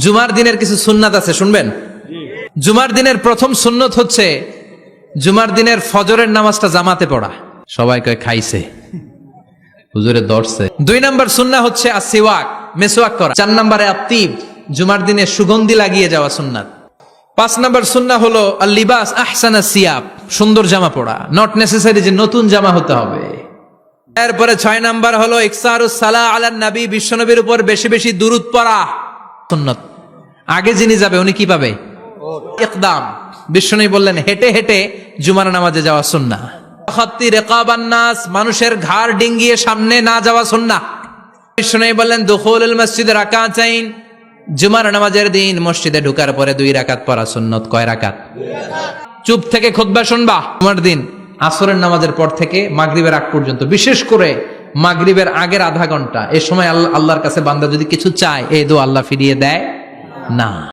জুমার দিনের কিছু সুন্নাত আছে, শুনবেন? জুমার দিনের প্রথম সুন্নত হচ্ছে জুমার দিনের ফজরের নামাজটা জামাতে পড়া। সবাই কয় খাইছে, হুজুরে দর্শে। 2 নম্বর সুন্নাহ হচ্ছে আসিওয়াক, মেসওয়াক করা। 4 নম্বরে আত্তিব, জুমার দিনে সুগন্ধি লাগিয়ে যাওয়া সুন্নাত। 5 নম্বর সুন্নাহ হলো আল লিবাস আহসানা সিয়াব, সুন্দর জামা পড়া। নট নেসেসারি যে নতুন জামা হতে হবে। এরপরে 6 নম্বর হলো ইকসারুস সালাহ আলান নবী, বিশ্বনবীর উপর বেশি বেশি দুরূদ পড়া সুন্নাত। আগে যিনি যাবে উনি কি পাবে? ইকদাম। বিশ্বনবী বললেন হেঁটে হেঁটে জুমার নামাজে যাওয়া সুন্নাহ। খাত্তি রিকাবান নাস, মানুষের ঘাড় ডিঙ্গিয়ে সামনে না যাওয়া সুন্নাহ। বিশ্বনবী বললেন দুখুলুল মসজিদে রাকাতাইন, জুমার নামাজের দিন মসজিদে ঢোকার পরে 2 রাকাত পড়া সুন্নত। কয় রাকাত? 2 রাকাত। চুপ থেকে খুতবা শুনবা। জুমার দিন আসরের নামাজের পর থেকে মাগরিবের আগ পর্যন্ত, বিশেষ করে মাগরিবের আগের আধা ঘন্টা, এই সময় আল্লাহর কাছে বান্দা যদি কিছু চায়, এই দোয়া আল্লাহ ফিরিয়ে দেয় না।